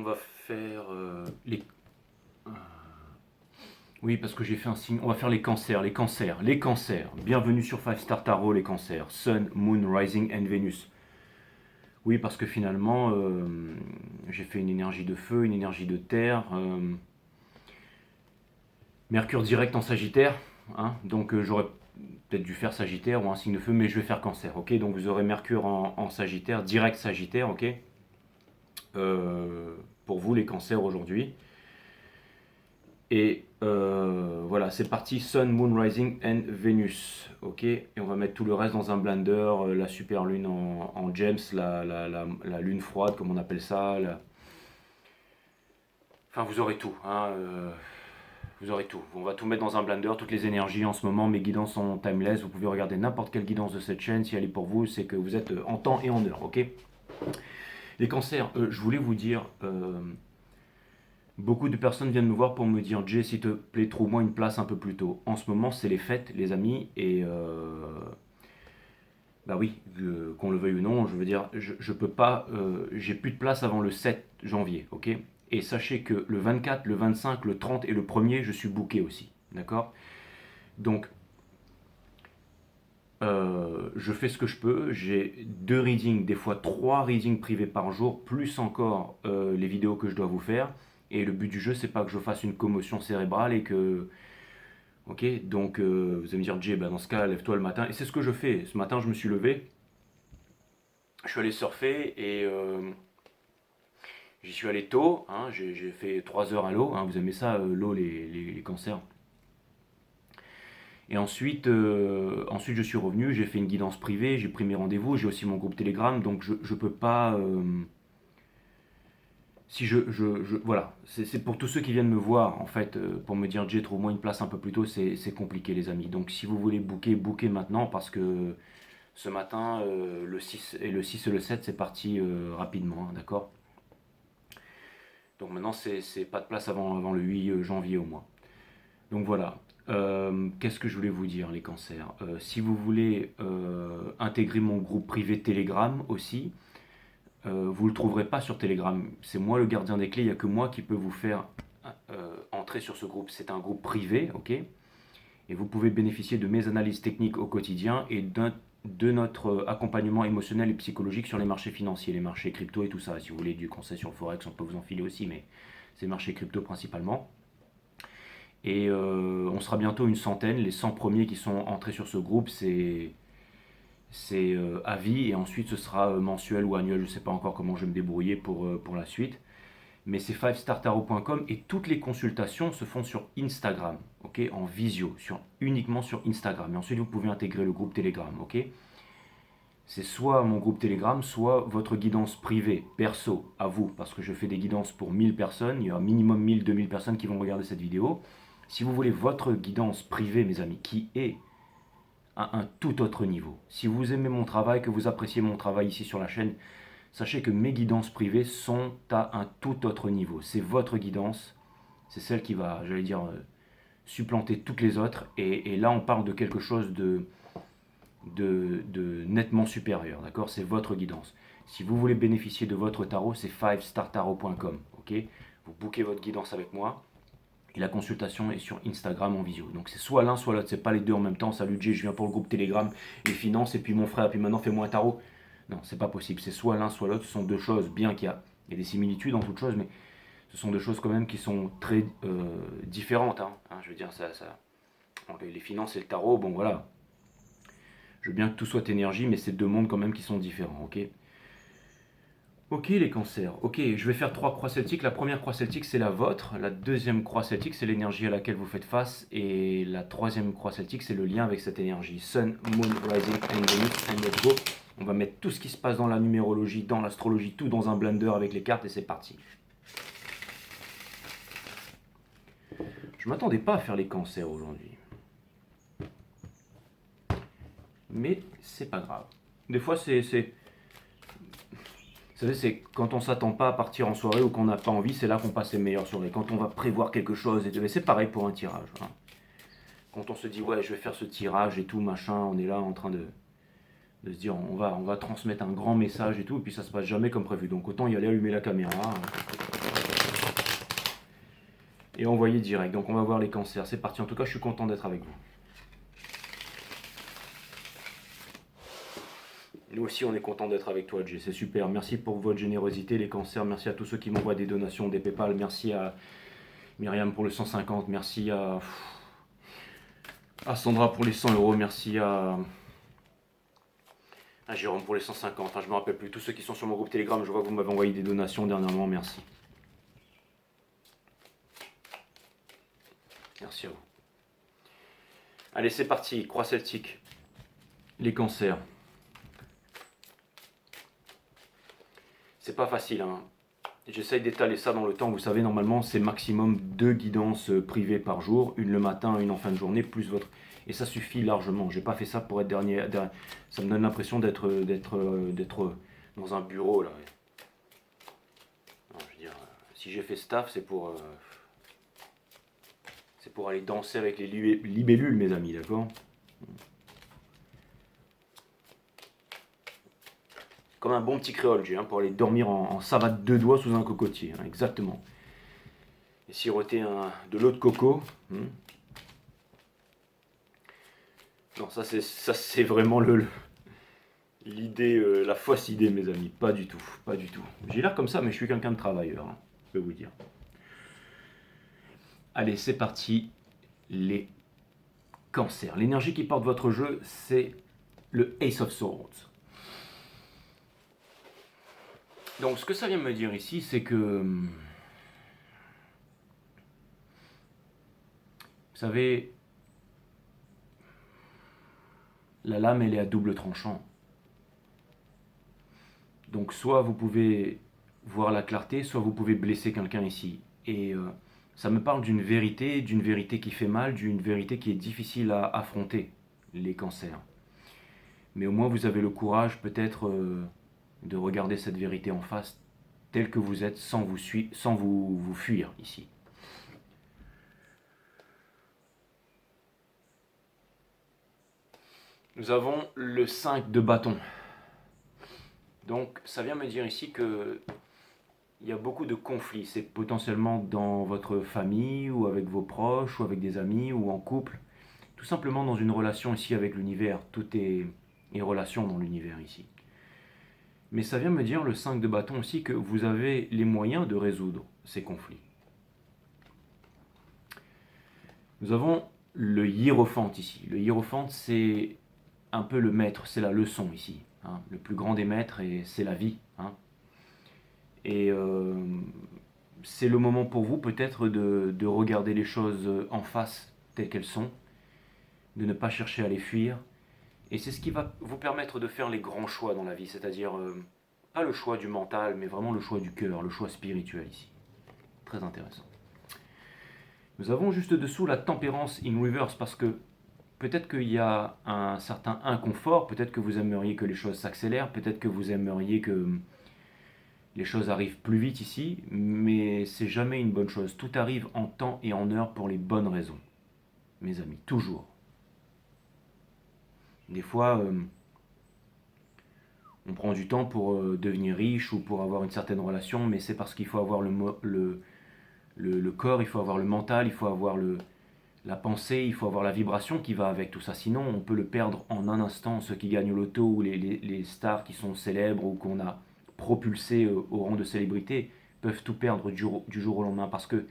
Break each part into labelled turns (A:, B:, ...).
A: On va faire les... Oui, parce que j'ai fait un signe. On va faire les cancers, les cancers, les cancers. Bienvenue sur 5 Star Tarot, les cancers. Sun, Moon, Rising and Venus. Oui, parce que finalement, j'ai fait une énergie de feu, une énergie de terre. Mercure direct en Sagittaire. Hein, donc j'aurais peut-être dû faire Sagittaire ou un signe de feu, mais je vais faire cancer. Ok, donc vous aurez Mercure en Sagittaire, direct Sagittaire. Ok. Pour vous, les cancers aujourd'hui. Et voilà, c'est parti, Sun, Moon, Rising and Venus. Ok, et on va mettre tout le reste dans un blender, la super lune en gems, la lune froide, comme on appelle ça. Enfin, vous aurez tout. Hein, vous aurez tout. On va tout mettre dans un blender, toutes les énergies en ce moment. Mes guidances sont timeless. Vous pouvez regarder n'importe quelle guidance de cette chaîne. Si elle est pour vous, c'est que vous êtes en temps et en heure. Ok. Les cancers, je voulais vous dire. Beaucoup de personnes viennent me voir pour me dire Jay, s'il te plaît, trouve-moi une place un peu plus tôt. En ce moment, c'est les fêtes, les amis, et bah oui, qu'on le veuille ou non, je veux dire, je peux pas, j'ai plus de place avant le 7 janvier, ok. Et sachez que le 24, le 25, le 30 et le 1er, je suis booké aussi, d'accord. Donc, je fais ce que je peux. J'ai 2 readings, des fois 3 readings privés par jour, plus encore les vidéos que je dois vous faire. Et le but du jeu, c'est pas que je fasse une commotion cérébrale et que. Ok, donc vous allez me dire, Jay, bah, dans ce cas, lève-toi le matin. Et c'est ce que je fais. Ce matin, je me suis levé, je suis allé surfer et j'y suis allé tôt. Hein, j'ai fait 3 heures à l'eau. Hein, vous aimez ça, l'eau, les cancers. Et ensuite, je suis revenu, j'ai fait une guidance privée, j'ai pris mes rendez-vous, j'ai aussi mon groupe Telegram, donc je ne peux pas. Si voilà, c'est pour tous ceux qui viennent me voir, en fait, pour me dire, Jay, trouve-moi une place un peu plus tôt, c'est compliqué, les amis. Donc, si vous voulez booker, bookez maintenant, parce que ce matin, le 6 et le 7, c'est parti rapidement, hein, d'accord. Donc, maintenant, c'est pas de place avant le 8 janvier au moins. Donc, voilà. Qu'est-ce que je voulais vous dire, les cancers. Si vous voulez intégrer mon groupe privé Telegram aussi, vous ne le trouverez pas sur Telegram. C'est moi le gardien des clés, il n'y a que moi qui peux vous faire entrer sur ce groupe. C'est un groupe privé, ok. Et vous pouvez bénéficier de mes analyses techniques au quotidien et de notre accompagnement émotionnel et psychologique sur les marchés financiers, les marchés crypto et tout ça. Si vous voulez du conseil sur le Forex, on peut vous en filer aussi, mais c'est marchés crypto principalement. Et on sera bientôt une centaine. Les 100 premiers qui sont entrés sur ce groupe, c'est à vie et ensuite ce sera mensuel ou annuel. Je ne sais pas encore comment je vais me débrouiller pour la suite. Mais c'est 5startarot.com et toutes les consultations se font sur Instagram, ok, en visio, uniquement sur Instagram. Et ensuite vous pouvez intégrer le groupe Telegram, ok. C'est soit mon groupe Telegram, soit votre guidance privée, perso, à vous, parce que je fais des guidances pour 1000 personnes, il y a minimum 1000-2000 personnes qui vont regarder cette vidéo. Si vous voulez votre guidance privée, mes amis, qui est à un tout autre niveau, si vous aimez mon travail, que vous appréciez mon travail ici sur la chaîne, sachez que mes guidances privées sont à un tout autre niveau. C'est votre guidance, c'est celle qui va, j'allais dire, supplanter toutes les autres. Et là, on parle de quelque chose de nettement supérieur, d'accord. C'est votre guidance. Si vous voulez bénéficier de votre tarot, c'est 5startarot.com, ok. Vous bookez votre guidance avec moi. Et la consultation est sur Instagram en visio. Donc c'est soit l'un, soit l'autre. C'est pas les deux en même temps. Salut Jay, je viens pour le groupe Telegram, les finances, et puis mon frère, et puis maintenant fais-moi un tarot. Non, c'est pas possible. C'est soit l'un, soit l'autre. Ce sont deux choses, bien qu'il y a des similitudes en toutes choses, mais ce sont deux choses quand même qui sont très différentes. Hein. Je veux dire, les finances et le tarot, bon voilà. Je veux bien que tout soit énergie, mais c'est deux mondes quand même qui sont différents, ok. Ok les cancers, ok, je vais faire 3 croix celtiques. La première croix celtique c'est la vôtre, la deuxième croix celtique c'est l'énergie à laquelle vous faites face, et la troisième croix celtique c'est le lien avec cette énergie. Sun, Moon, Rising and Venus, and let's go. On va mettre tout ce qui se passe dans la numérologie, dans l'astrologie, tout dans un blender avec les cartes et c'est parti. Je m'attendais pas à faire les cancers aujourd'hui. Mais c'est pas grave. Des fois c'est vous savez, c'est quand on s'attend pas à partir en soirée ou qu'on n'a pas envie, c'est là qu'on passe les meilleures soirées. Quand on va prévoir quelque chose, et c'est pareil pour un tirage. Hein. Quand on se dit, ouais, je vais faire ce tirage et tout, machin, on est là en train de se dire, on va transmettre un grand message et tout, et puis ça se passe jamais comme prévu. Donc autant y aller allumer la caméra. Hein. et envoyer direct. Donc on va voir les cancers. C'est parti. En tout cas, je suis content d'être avec vous. Nous aussi, on est content d'être avec toi, Jay. C'est super. Merci pour votre générosité, les cancers. Merci à tous ceux qui m'envoient des donations, des PayPal. Merci à Myriam pour le 150. Merci à Sandra pour les 100 euros. Merci à Jérôme pour les 150. Enfin, je me rappelle plus. Tous ceux qui sont sur mon groupe Telegram, je vois que vous m'avez envoyé des donations dernièrement. Merci. Merci à vous. Allez, c'est parti. Croix celtique. Les cancers. C'est pas facile, hein. J'essaye d'étaler ça dans le temps. Vous savez, normalement, c'est maximum 2 guidances privées par jour. Une le matin, une en fin de journée, plus votre... Et ça suffit largement. J'ai pas fait ça pour être dernier. Ça me donne l'impression d'être dans un bureau, là. Non, je veux dire, si j'ai fait staff, c'est pour aller danser avec les libellules, mes amis, d'accord? Comme un bon petit créole, j'ai, hein, pour aller dormir en savate deux doigts sous un cocotier, hein, exactement. Et siroter de l'eau de coco. Non, ça c'est vraiment l'idée, la fausse idée, mes amis. Pas du tout, pas du tout. J'ai l'air comme ça, mais je suis quelqu'un de travailleur, hein, je peux vous dire. Allez, c'est parti. Les cancers. L'énergie qui porte votre jeu, c'est le Ace of Swords. Donc, ce que ça vient me dire ici, c'est que, vous savez, la lame, elle est à double tranchant. Donc, soit vous pouvez voir la clarté, soit vous pouvez blesser quelqu'un ici. Et ça me parle d'une vérité qui fait mal, d'une vérité qui est difficile à affronter, les cancers. Mais au moins, vous avez le courage, peut-être, de regarder cette vérité en face, telle que vous êtes, sans vous fuir ici. Nous avons le 5 de bâton. Donc ça vient me dire ici que il y a beaucoup de conflits. C'est potentiellement dans votre famille, ou avec vos proches, ou avec des amis, ou en couple. Tout simplement dans une relation ici avec l'univers. Tout est relation dans l'univers ici. Mais ça vient me dire, le 5 de bâton aussi, que vous avez les moyens de résoudre ces conflits. Nous avons le hiérophante ici. Le hiérophante, c'est un peu le maître, c'est la leçon ici. Hein. Le plus grand des maîtres, et c'est la vie. Hein. Et c'est le moment pour vous peut-être de regarder les choses en face telles qu'elles sont, de ne pas chercher à les fuir. Et c'est ce qui va vous permettre de faire les grands choix dans la vie, c'est-à-dire pas le choix du mental, mais vraiment le choix du cœur, le choix spirituel ici. Très intéressant. Nous avons juste dessous la tempérance in reverse, parce que peut-être qu'il y a un certain inconfort, peut-être que vous aimeriez que les choses s'accélèrent, peut-être que vous aimeriez que les choses arrivent plus vite ici, mais c'est jamais une bonne chose. Tout arrive en temps et en heure pour les bonnes raisons, mes amis, toujours. Des fois, on prend du temps pour devenir riche ou pour avoir une certaine relation, mais c'est parce qu'il faut avoir le corps, il faut avoir le mental, il faut avoir la pensée, il faut avoir la vibration qui va avec tout ça. Sinon, on peut le perdre en un instant. Ceux qui gagnent au loto ou les stars qui sont célèbres ou qu'on a propulsés au rang de célébrité peuvent tout perdre du jour au lendemain, parce que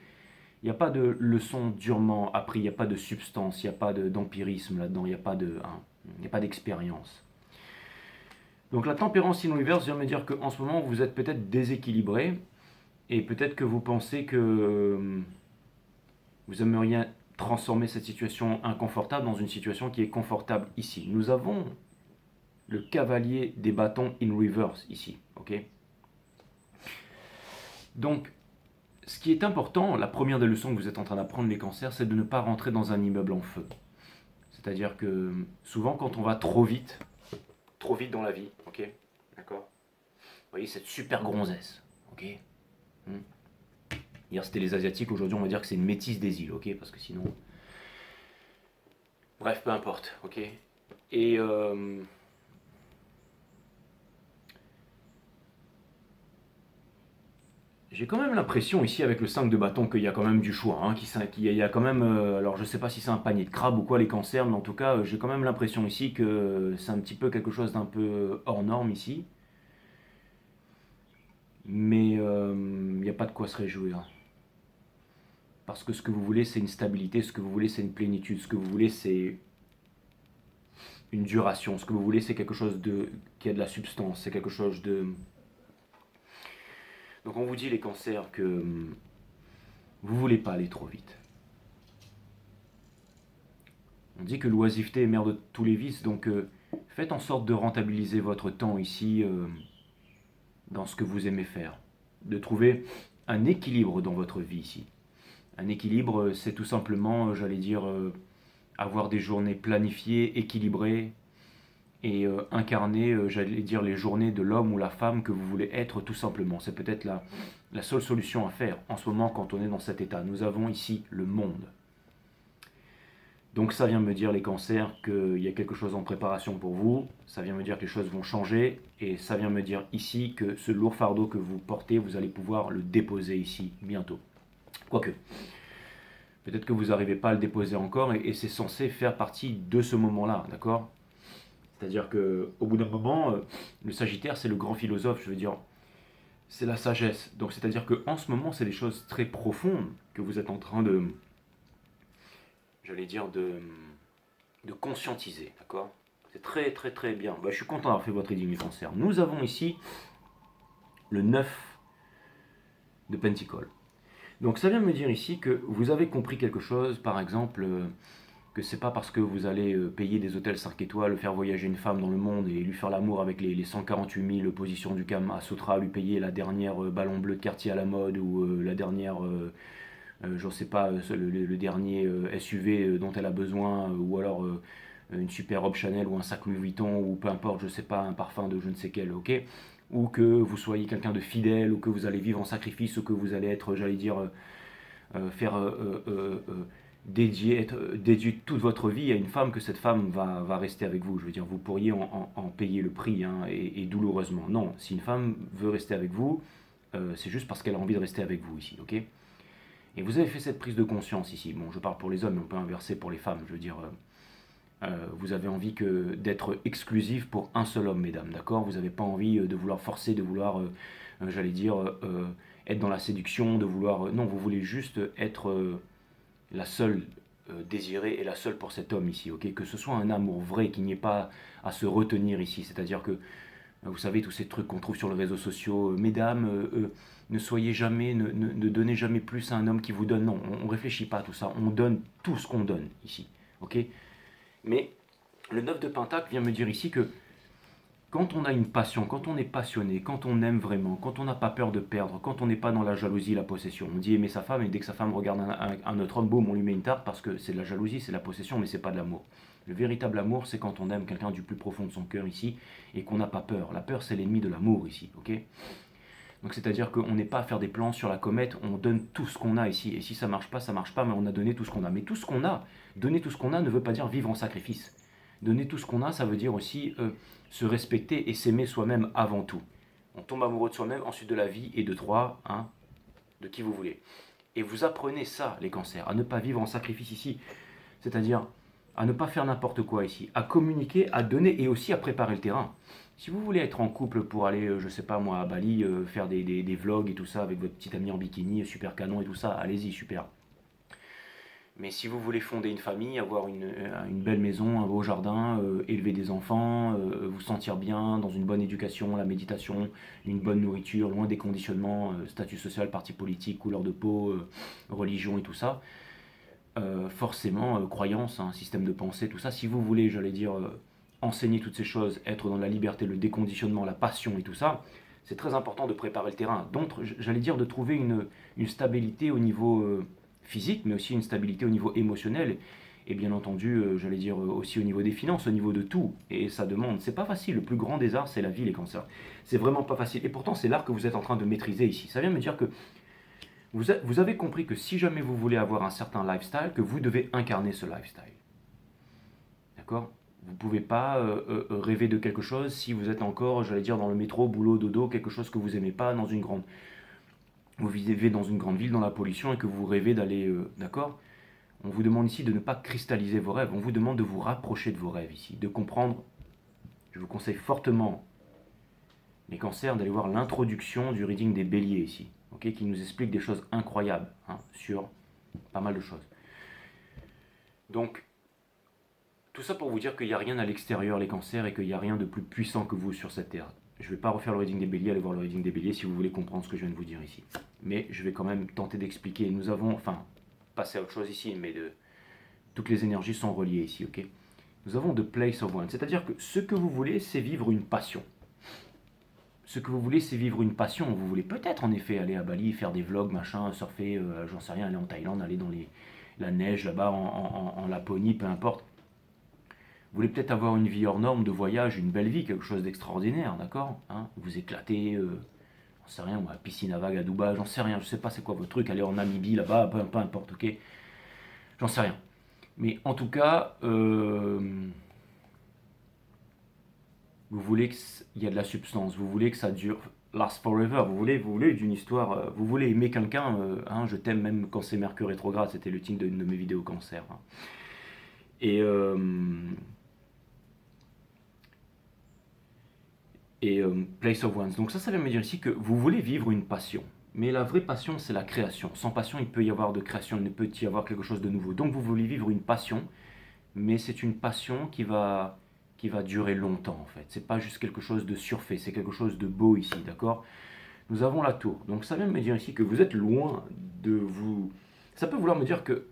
A: il n'y a pas de leçon durement appris, il n'y a pas de substance, il n'y a pas d'empirisme là-dedans, il n'y a pas d'expérience. Donc la tempérance in reverse vient me dire qu'en ce moment vous êtes peut-être déséquilibré, et peut-être que vous pensez que vous aimeriez transformer cette situation inconfortable dans une situation qui est confortable ici. Nous avons le cavalier des bâtons in reverse ici, ok? Donc, ce qui est important, la première des leçons que vous êtes en train d'apprendre, les cancers, c'est de ne pas rentrer dans un immeuble en feu. C'est-à-dire que souvent, quand on va trop vite dans la vie, ok? D'accord? Vous voyez cette super gonzesse, ok? Hier c'était les Asiatiques, aujourd'hui on va dire que c'est une métisse des îles, ok? Parce que sinon... Bref, peu importe, ok? Et J'ai quand même l'impression ici avec le 5 de bâton qu'il y a quand même du choix, hein, qu'il y a quand même, alors je sais pas si c'est un panier de crabes ou quoi les cancers, mais en tout cas j'ai quand même l'impression ici que c'est un petit peu quelque chose d'un peu hors norme ici, mais il n'y a pas de quoi se réjouir. Parce que ce que vous voulez c'est une stabilité, ce que vous voulez c'est une plénitude, ce que vous voulez c'est une duration, ce que vous voulez c'est quelque chose qui a de la substance, c'est quelque chose de... Donc on vous dit les cancers que vous voulez pas aller trop vite. On dit que l'oisiveté est mère de tous les vices, donc faites en sorte de rentabiliser votre temps ici dans ce que vous aimez faire. De trouver un équilibre dans votre vie ici. Un équilibre, c'est tout simplement, j'allais dire, avoir des journées planifiées, équilibrées et incarner, j'allais dire, les journées de l'homme ou la femme que vous voulez être tout simplement. C'est peut-être la seule solution à faire en ce moment quand on est dans cet état. Nous avons ici le monde. Donc ça vient me dire les cancers qu'il y a quelque chose en préparation pour vous, ça vient me dire que les choses vont changer, et ça vient me dire ici que ce lourd fardeau que vous portez, vous allez pouvoir le déposer ici bientôt. Quoique, peut-être que vous n'arrivez pas à le déposer encore, et c'est censé faire partie de ce moment-là, d'accord? C'est-à-dire qu'au bout d'un moment, le Sagittaire c'est le grand philosophe, je veux dire, c'est la sagesse. Donc c'est-à-dire qu'en ce moment c'est des choses très profondes que vous êtes en train de, j'allais dire, de conscientiser, d'accord? C'est très très très bien. Bah, je suis content d'avoir fait votre reading du cancer. Nous avons ici le 9 de Pentacles. Donc ça vient me dire ici que vous avez compris quelque chose, par exemple, que c'est pas parce que vous allez payer des hôtels 5 étoiles, faire voyager une femme dans le monde et lui faire l'amour avec les 148 000 positions du Kama Sutra, lui payer la dernière ballon bleu de quartier à la mode ou la dernière, je ne sais pas, le dernier SUV dont elle a besoin, ou alors une super robe Chanel ou un sac Louis Vuitton ou peu importe, je sais pas, un parfum de je ne sais quel, ok? Ou que vous soyez quelqu'un de fidèle, ou que vous allez vivre en sacrifice, ou que vous allez être, j'allais dire, faire dédier toute votre vie à une femme, que cette femme va rester avec vous. Je veux dire, vous pourriez en payer le prix, hein, et douloureusement. Non, si une femme veut rester avec vous, c'est juste parce qu'elle a envie de rester avec vous ici, ok? Et vous avez fait cette prise de conscience ici. Bon, je parle pour les hommes, mais on peut inverser pour les femmes. Je veux dire, vous avez envie d'être exclusif pour un seul homme, mesdames, d'accord? Vous n'avez pas envie de vouloir forcer, de vouloir, j'allais dire, être dans la séduction, de vouloir... non, vous voulez juste être la seule désirée et la seule pour cet homme ici, ok? Que ce soit un amour vrai, qu'il n'y ait pas à se retenir ici. C'est-à-dire que, vous savez, tous ces trucs qu'on trouve sur les réseaux sociaux, mesdames, ne soyez jamais, ne donnez jamais plus à un homme qui vous donne. Non, on ne réfléchit pas à tout ça. On donne tout ce qu'on donne ici, ok? Mais le 9 de Pentacle vient me dire ici que quand on a une passion, quand on est passionné, quand on aime vraiment, quand on n'a pas peur de perdre, quand on n'est pas dans la jalousie, la possession, on dit aimer sa femme et dès que sa femme regarde un autre homme, boum, on lui met une tarte parce que c'est de la jalousie, c'est de la possession, mais c'est pas de l'amour. Le véritable amour, c'est quand on aime quelqu'un du plus profond de son cœur ici et qu'on n'a pas peur. La peur, c'est l'ennemi de l'amour ici, ok? Donc c'est-à-dire qu'on n'est pas à faire des plans sur la comète, on donne tout ce qu'on a ici. Et si ça marche pas, mais on a donné tout ce qu'on a. Mais tout ce qu'on a, donner tout ce qu'on a ne veut pas dire vivre en sacrifice. Donner tout ce qu'on a, ça veut dire aussi se respecter et s'aimer soi-même avant tout. On tombe amoureux de soi-même, ensuite de la vie et de trois, hein, de qui vous voulez. Et vous apprenez ça, les cancers, à ne pas vivre en sacrifice ici. C'est-à-dire à ne pas faire n'importe quoi ici, à communiquer, à donner et aussi à préparer le terrain. Si vous voulez être en couple pour aller, je sais pas moi, à Bali, faire des vlogs et tout ça avec votre petite amie en bikini, super canon et tout ça, allez-y, super. Mais si vous voulez fonder une famille, avoir une belle maison, un beau jardin, élever des enfants, vous sentir bien, dans une bonne éducation, la méditation, une bonne nourriture, loin des conditionnements, statut social, parti politique, couleur de peau, religion et tout ça, forcément, croyance, hein, système de pensée, tout ça, si vous voulez, j'allais dire, enseigner toutes ces choses, être dans la liberté, le déconditionnement, la passion et tout ça, c'est très important de préparer le terrain. Donc, j'allais dire de trouver une stabilité au niveau physique, mais aussi une stabilité au niveau émotionnel, et bien entendu, j'allais dire aussi au niveau des finances, au niveau de tout. Et ça demande, c'est pas facile, le plus grand des arts, c'est la vie, les cancers. C'est vraiment pas facile. Et pourtant, c'est l'art que vous êtes en train de maîtriser ici. Ça vient me dire que vous avez compris que si jamais vous voulez avoir un certain lifestyle, que vous devez incarner ce lifestyle. D'accord? Vous ne pouvez pas rêver de quelque chose si vous êtes encore, j'allais dire, dans le métro, boulot, dodo, quelque chose que vous n'aimez pas, dans une grande vous vivez dans une grande ville, dans la pollution, et que vous rêvez d'aller... d'accord? On vous demande ici de ne pas cristalliser vos rêves, on vous demande de vous rapprocher de vos rêves ici, de comprendre. Je vous conseille fortement, les cancers, d'aller voir l'introduction du reading des béliers ici, ok, qui nous explique des choses incroyables sur pas mal de choses. Donc, tout ça pour vous dire qu'il n'y a rien à l'extérieur, les cancers, et qu'il n'y a rien de plus puissant que vous sur cette terre. Je ne vais pas refaire le reading des béliers, allez voir le reading des béliers si vous voulez comprendre ce que je viens de vous dire ici. Mais je vais quand même tenter d'expliquer. Nous avons, enfin, passer à autre chose ici, mais toutes les énergies sont reliées ici, ok? Nous avons The Place of One, c'est-à-dire que ce que vous voulez, c'est vivre une passion. Ce que vous voulez, c'est vivre une passion. Vous voulez peut-être, en effet, aller à Bali, faire des vlogs, machin, surfer, j'en sais rien, aller en Thaïlande, aller dans la neige là-bas, en Laponie, peu importe. Vous voulez peut-être avoir une vie hors norme de voyage, une belle vie, quelque chose d'extraordinaire, d'accord, vous éclatez, j'en sais rien, moi, piscine à vagues à Dubaï, j'en sais rien, je sais pas c'est quoi votre truc, aller en Namibie là-bas, peu importe, ok, j'en sais rien. Mais en tout cas, vous voulez qu'il y a de la substance, vous voulez que ça dure, last forever, vous voulez d'une histoire, vous voulez aimer quelqu'un, je t'aime même quand c'est Mercure rétrograde, c'était le titre d'une de mes vidéos cancer. Et Place of Ones. Donc ça vient me dire ici que vous voulez vivre une passion. Mais la vraie passion, c'est la création. Sans passion, il peut y avoir de création, il ne peut y avoir quelque chose de nouveau. Donc vous voulez vivre une passion, mais c'est une passion qui va durer longtemps en fait. C'est pas juste quelque chose de surfait, c'est quelque chose de beau ici, d'accord? Nous avons la tour. Donc ça vient me dire ici que vous êtes loin de vous... Ça peut vouloir me dire que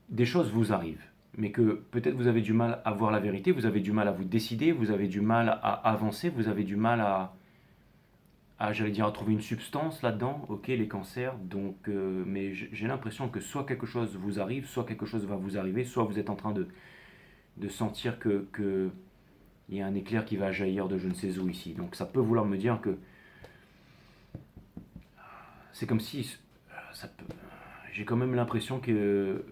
A: des choses vous arrivent, mais que peut-être vous avez du mal à voir la vérité, vous avez du mal à vous décider, vous avez du mal à avancer, vous avez du mal j'allais dire, à trouver une substance là-dedans, ok, les cancers, donc, mais j'ai l'impression que soit quelque chose vous arrive, soit quelque chose va vous arriver, soit vous êtes en train de sentir que il y a un éclair qui va jaillir de je ne sais où ici. Donc ça peut vouloir me dire que c'est comme si, j'ai quand même l'impression que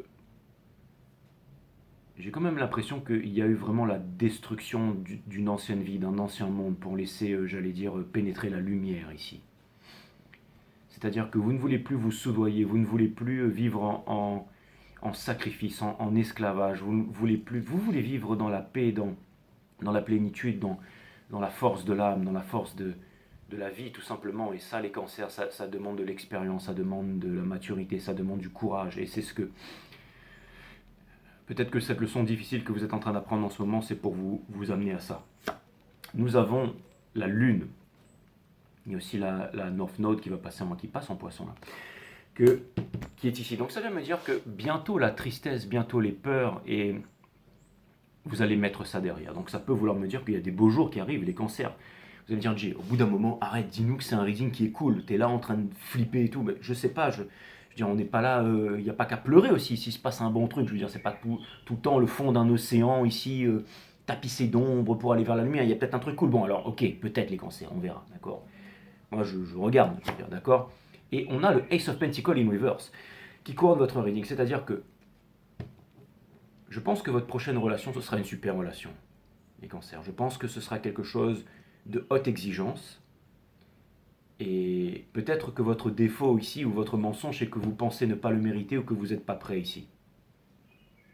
A: qu'il y a eu vraiment la destruction d'une ancienne vie, d'un ancien monde, pour laisser, j'allais dire, pénétrer la lumière ici. C'est-à-dire que vous ne voulez plus vous soudoyer, vous ne voulez plus vivre en sacrifice, en esclavage, vous voulez vivre dans la paix, dans la plénitude, dans la force de l'âme, dans la force de la vie tout simplement. Et ça, les cancers, ça demande de l'expérience, ça demande de la maturité, ça demande du courage. Et c'est ce que... Peut-être que cette leçon difficile que vous êtes en train d'apprendre en ce moment, c'est pour vous amener à ça. Nous avons la lune. Il y a aussi la North Node qui passe en poisson là, qui est ici. Donc ça vient me dire que bientôt la tristesse, bientôt les peurs, et vous allez mettre ça derrière. Donc ça peut vouloir me dire qu'il y a des beaux jours qui arrivent, les cancers. Vous allez me dire, Jay, au bout d'un moment, arrête, dis-nous que c'est un reading qui est cool. T'es là en train de flipper et tout. Mais je sais pas, je veux dire, on n'est pas là, il n'y a pas qu'à pleurer aussi s'il se passe un bon truc. Je veux dire, c'est pas tout le temps le fond d'un océan ici, tapissé d'ombre pour aller vers la lumière. Il y a peut-être un truc cool. Bon, alors, ok, peut-être les cancers, on verra, d'accord. Moi, je regarde, je veux dire, d'accord. Et on a le Ace of Pentacles in Reverse qui couronne votre reading. C'est-à-dire que je pense que votre prochaine relation, ce sera une super relation, les cancers. Je pense que ce sera quelque chose de haute exigence. Et peut-être que votre défaut ici, ou votre mensonge, c'est que vous pensez ne pas le mériter ou que vous n'êtes pas prêt ici.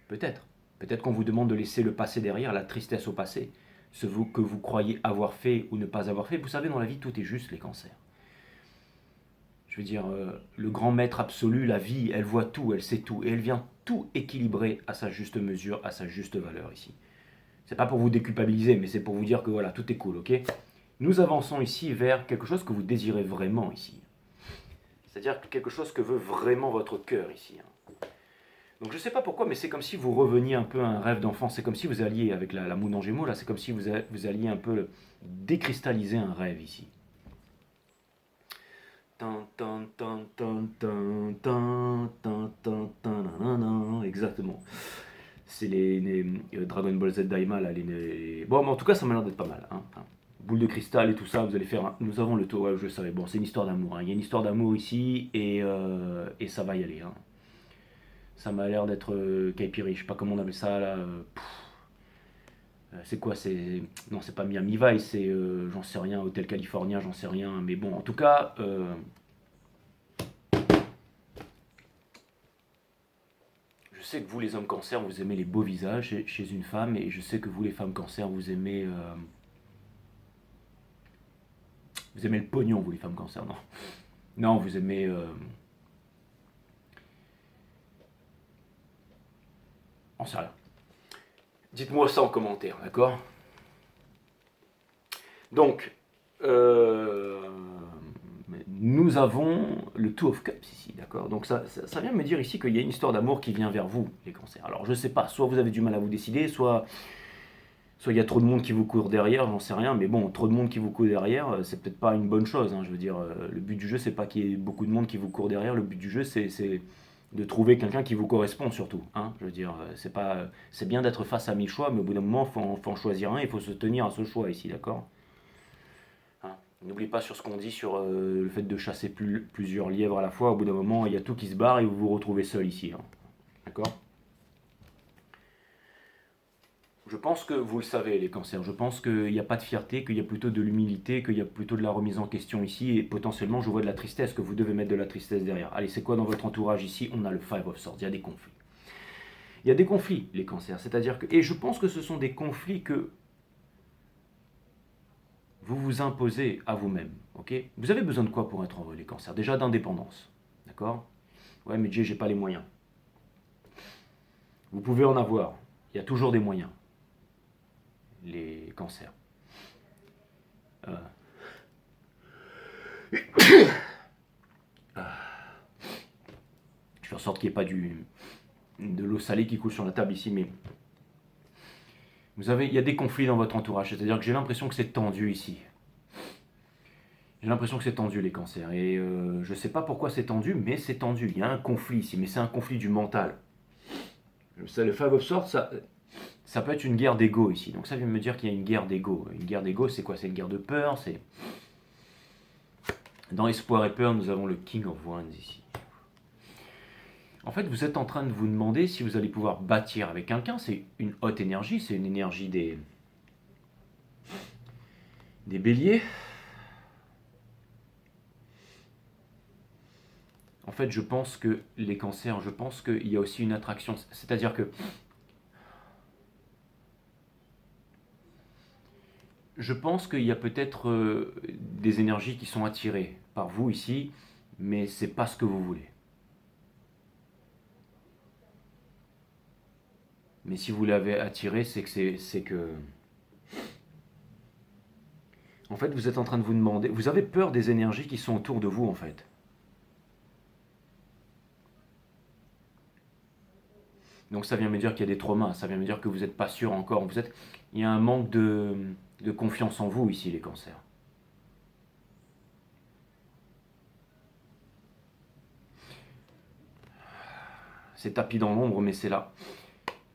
A: Peut-être. Peut-être qu'on vous demande de laisser le passé derrière, la tristesse au passé. Ce que vous croyez avoir fait ou ne pas avoir fait. Vous savez, dans la vie, tout est juste, les cancers. Je veux dire, le grand maître absolu, la vie, elle voit tout, elle sait tout. Et elle vient tout équilibrer à sa juste mesure, à sa juste valeur ici. C'est pas pour vous déculpabiliser, mais c'est pour vous dire que voilà, tout est cool, ok? Nous avançons ici vers quelque chose que vous désirez vraiment ici. C'est-à-dire quelque chose que veut vraiment votre cœur ici. Donc je ne sais pas pourquoi, mais c'est comme si vous reveniez un peu à un rêve d'enfant. C'est comme si vous alliez, avec la moune en gémeaux, là, c'est comme si vous alliez un peu décristalliser un rêve ici. Exactement. C'est les Dragon Ball Z Daima là. Bon, mais en tout cas, ça m'a l'air d'être pas mal. Boule de cristal et tout ça, vous allez faire. Nous avons le taux, ouais, je le savais. Bon, c'est une histoire d'amour. Il y a une histoire d'amour ici et ça va y aller. Ça m'a l'air d'être Kaipiri, je sais pas comment on appelle ça là. C'est quoi? Non, c'est pas Miami Vice, c'est j'en sais rien, Hôtel Californien, j'en sais rien. Mais bon, en tout cas, Je sais que vous, les hommes cancer, vous aimez les beaux visages chez une femme, et je sais que vous, les femmes cancer, vous aimez le pognon, vous, les femmes cancer, non? Non, vous aimez... on sait rien. Dites-moi ça en commentaire, d'accord? Donc, nous avons le Two of Cups ici, d'accord? Donc ça vient me dire ici qu'il y a une histoire d'amour qui vient vers vous, les cancers. Alors je sais pas, soit vous avez du mal à vous décider, soit il y a trop de monde qui vous court derrière, j'en sais rien, mais bon, trop de monde qui vous court derrière, c'est peut-être pas une bonne chose, hein, je veux dire, le but du jeu, c'est pas qu'il y ait beaucoup de monde qui vous court derrière, le but du jeu, c'est de trouver quelqu'un qui vous correspond surtout, hein, je veux dire, c'est bien d'être face à 1000 choix, mais au bout d'un moment, faut en choisir un, il faut se tenir à ce choix ici, d'accord? Hein. N'oubliez pas sur ce qu'on dit sur le fait de chasser plusieurs lièvres à la fois, au bout d'un moment, il y a tout qui se barre et vous vous retrouvez seul ici, hein, d'accord? Je pense que vous le savez, les cancers. Je pense qu'il n'y a pas de fierté, qu'il y a plutôt de l'humilité, qu'il y a plutôt de la remise en question ici. Et potentiellement, je vois de la tristesse, que vous devez mettre de la tristesse derrière. Allez, c'est quoi dans votre entourage ici? On a le Five of Swords. Il y a des conflits. Il y a des conflits, les cancers. C'est-à-dire que. Et je pense que ce sont des conflits que vous vous imposez à vous-même. Ok? Vous avez besoin de quoi pour être heureux, les cancers? Déjà d'indépendance. D'accord? Ouais, mais Jay, j'ai pas les moyens. Vous pouvez en avoir. Il y a toujours des moyens. Les cancers. Euh, Je fais en sorte qu'il n'y ait pas de l'eau salée qui coule sur la table ici, mais il y a des conflits dans votre entourage, c'est-à-dire que j'ai l'impression que c'est tendu ici. J'ai l'impression que c'est tendu, les cancers, et je ne sais pas pourquoi c'est tendu, mais c'est tendu. Il y a un conflit ici, mais c'est un conflit du mental. Le Five of Swords, ça peut être une guerre d'ego ici. Donc ça vient me dire qu'il y a une guerre d'ego. Une guerre d'ego, c'est quoi? C'est une guerre de peur. Dans Espoir et Peur, nous avons le King of Wands ici. En fait, vous êtes en train de vous demander si vous allez pouvoir bâtir avec quelqu'un. C'est une haute énergie, c'est une énergie des béliers. En fait, je pense que les cancers, je pense qu'il y a aussi une attraction. C'est-à-dire que je pense qu'il y a peut-être des énergies qui sont attirées par vous ici, mais c'est pas ce que vous voulez. Mais si vous l'avez attiré, c'est que... En fait, vous êtes en train de vous demander... Vous avez peur des énergies qui sont autour de vous, en fait. Donc ça vient me dire qu'il y a des traumas, ça vient me dire que vous n'êtes pas sûr encore. Il y a un manque de confiance en vous ici, les cancers. C'est tapis dans l'ombre, mais c'est là.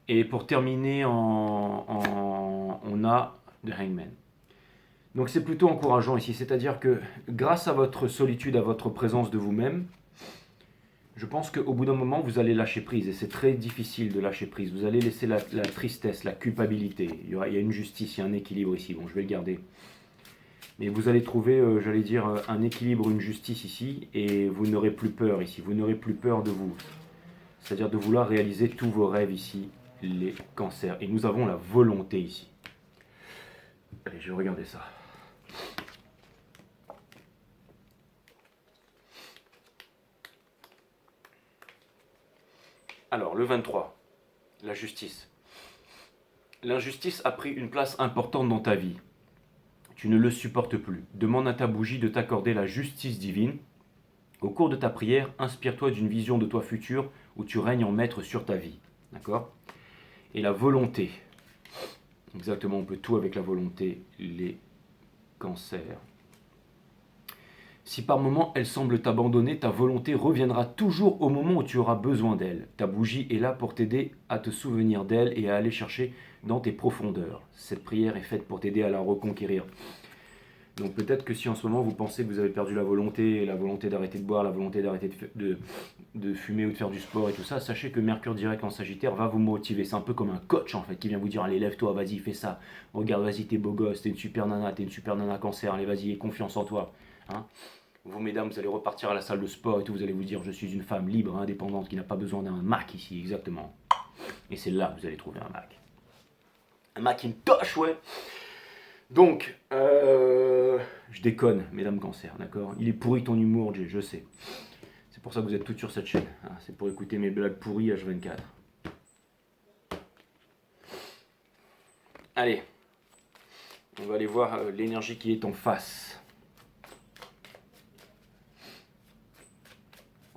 A: Et pour terminer, on a The Hangman. Donc c'est plutôt encourageant ici, c'est-à-dire que grâce à votre solitude, à votre présence de vous-même, je pense qu'au bout d'un moment, vous allez lâcher prise. Et c'est très difficile de lâcher prise. Vous allez laisser la tristesse, la culpabilité. Il y a une justice, il y a un équilibre ici. Bon, je vais le garder. Mais vous allez trouver, j'allais dire, un équilibre, une justice ici. Et vous n'aurez plus peur ici. Vous n'aurez plus peur de vous. C'est-à-dire de vouloir réaliser tous vos rêves ici, les cancers. Et nous avons la volonté ici. Allez, je vais regarder ça. Alors, le 23, la justice. L'injustice a pris une place importante dans ta vie. Tu ne le supportes plus. Demande à ta bougie de t'accorder la justice divine. Au cours de ta prière, inspire-toi d'une vision de toi futur où tu règnes en maître sur ta vie. D'accord? Et la volonté. Exactement, on peut tout avec la volonté, les cancers. Si par moment elle semble t'abandonner, ta volonté reviendra toujours au moment où tu auras besoin d'elle. Ta bougie est là pour t'aider à te souvenir d'elle et à aller chercher dans tes profondeurs. Cette prière est faite pour t'aider à la reconquérir. Donc peut-être que si en ce moment vous pensez que vous avez perdu la volonté d'arrêter de boire, la volonté d'arrêter de fumer ou de faire du sport et tout ça, sachez que Mercure direct en Sagittaire va vous motiver. C'est un peu comme un coach en fait qui vient vous dire allez lève-toi, vas-y fais ça, regarde vas-y t'es beau gosse, t'es une super nana cancer, allez vas-y aie confiance en toi. Hein, Vous, mesdames, vous allez repartir à la salle de sport et tout, vous allez vous dire, je suis une femme libre, indépendante, qui n'a pas besoin d'un Mac ici, exactement. Et c'est là que vous allez trouver un Mac. Un Macintosh, ouais. Donc, je déconne, mesdames Cancer, d'accord. Il est pourri ton humour, Jay, je sais. C'est pour ça que vous êtes toutes sur cette chaîne. Hein. C'est pour écouter mes blagues pourries H24. Allez, on va aller voir l'énergie qui est en face.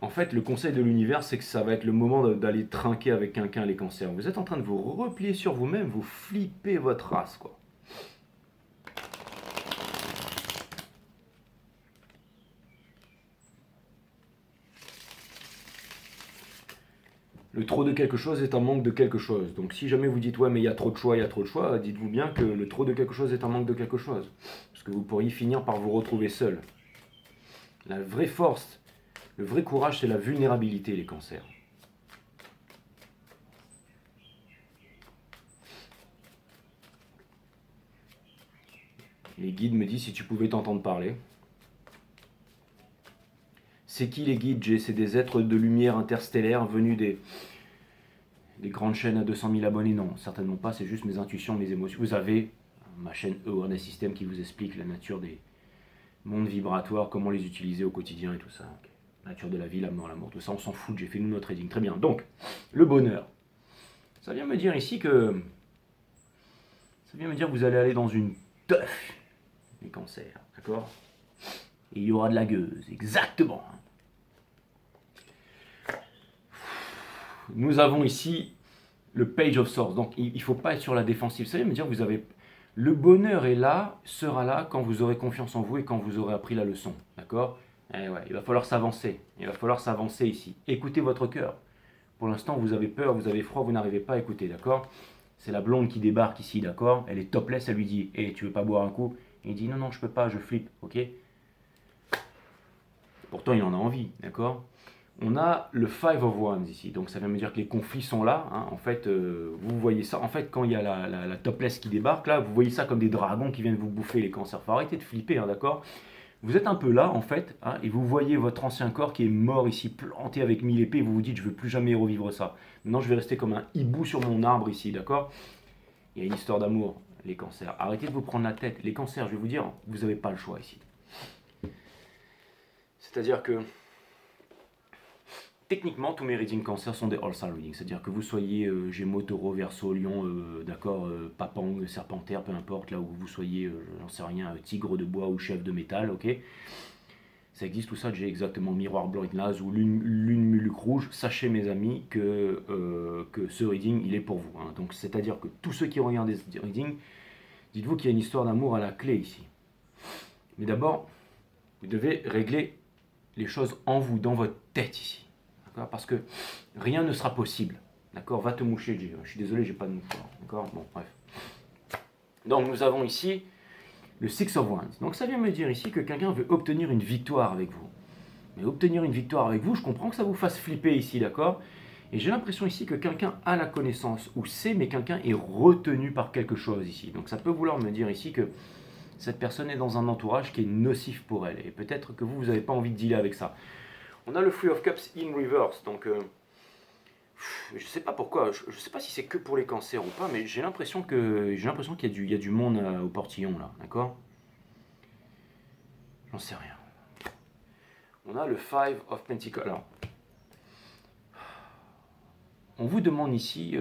A: En fait, le conseil de l'univers, c'est que ça va être le moment d'aller trinquer avec quelqu'un, les cancers. Vous êtes en train de vous replier sur vous-même, vous flippez votre race, quoi. Le trop de quelque chose est un manque de quelque chose. Donc si jamais vous dites ouais mais il y a trop de choix, dites-vous bien que le trop de quelque chose est un manque de quelque chose. Parce que vous pourriez finir par vous retrouver seul. La vraie force, le vrai courage, c'est la vulnérabilité, les cancers. Les guides me disent si tu pouvais t'entendre parler. C'est qui les guides, Jay? C'est des êtres de lumière interstellaires venus des grandes chaînes à 200 000 abonnés? Non, certainement pas, c'est juste mes intuitions, mes émotions. Vous avez ma chaîne Awareness System qui vous explique la nature des mondes vibratoires, comment les utiliser au quotidien et tout ça. Okay. Nature de la vie, la mort, tout ça, on s'en fout, j'ai fait nous notre trading. Très bien, donc, le bonheur. Ça vient me dire ici que... Ça vient me dire que vous allez aller dans une teuf, les cancers, d'accord? Et il y aura de la gueuse, exactement. Nous avons ici le Page of Swords. Donc il ne faut pas être sur la défensive. Ça veut me dire que vous avez... Le bonheur est là, sera là quand vous aurez confiance en vous et quand vous aurez appris la leçon. D'accord? Eh ouais, il va falloir s'avancer. Il va falloir s'avancer ici. Écoutez votre cœur. Pour l'instant, vous avez peur, vous avez froid, vous n'arrivez pas à écouter. D'accord? C'est la blonde qui débarque ici. D'accord? Elle est topless, elle lui dit hey, tu veux pas boire un coup? Et il dit non, non, je peux pas, je flippe. Ok? Pourtant, il en a envie. D'accord? On a le Five of Wands ici, donc ça veut me dire que les conflits sont là. Hein. En fait, vous voyez ça. En fait, quand il y a la topless qui débarque, là, vous voyez ça comme des dragons qui viennent vous bouffer les cancers. Faut arrêter de flipper, hein, d'accord? Vous êtes un peu là, en fait, hein, et vous voyez votre ancien corps qui est mort ici, planté avec 1000 épées, et vous vous dites, je veux plus jamais revivre ça. Maintenant, je vais rester comme un hibou sur mon arbre ici, d'accord? Il y a une histoire d'amour, les cancers. Arrêtez de vous prendre la tête. Les cancers, je vais vous dire, vous n'avez pas le choix ici. C'est-à-dire que techniquement, tous mes readings cancer sont des all-star readings, c'est-à-dire que vous soyez Gémeaux, Taureau, Verseau, Lion, d'accord, Papang, Serpentaire, peu importe, là où vous soyez, j'en sais rien, Tigre de bois ou Chef de métal, ok. Ça existe tout ça, j'ai exactement Miroir blanc et naze ou Lune Muluc rouge. Sachez mes amis que ce reading, il est pour vous. Hein. Donc c'est-à-dire que tous ceux qui regardent ce reading, dites-vous qu'il y a une histoire d'amour à la clé ici. Mais d'abord, vous devez régler les choses en vous, dans votre tête ici. Parce que rien ne sera possible. D'accord? Va te moucher, Jay. Je suis désolé, j'ai pas de mouchoir. D'accord? Bon, bref. Donc nous avons ici le Six of Wands. Donc ça vient me dire ici que quelqu'un veut obtenir une victoire avec vous. Mais obtenir une victoire avec vous, je comprends que ça vous fasse flipper ici, d'accord? Et j'ai l'impression ici que quelqu'un a la connaissance ou sait, mais quelqu'un est retenu par quelque chose ici. Donc ça peut vouloir me dire ici que cette personne est dans un entourage qui est nocif pour elle. Et peut-être que vous n'avez pas envie de dealer avec ça. On a le Three of Cups in reverse, donc je ne sais pas pourquoi, je ne sais pas si c'est que pour les cancers ou pas, mais j'ai l'impression qu'il y a du monde au portillon là, d'accord? J'en sais rien. On a le Five of Pentacles. Alors, on vous demande ici...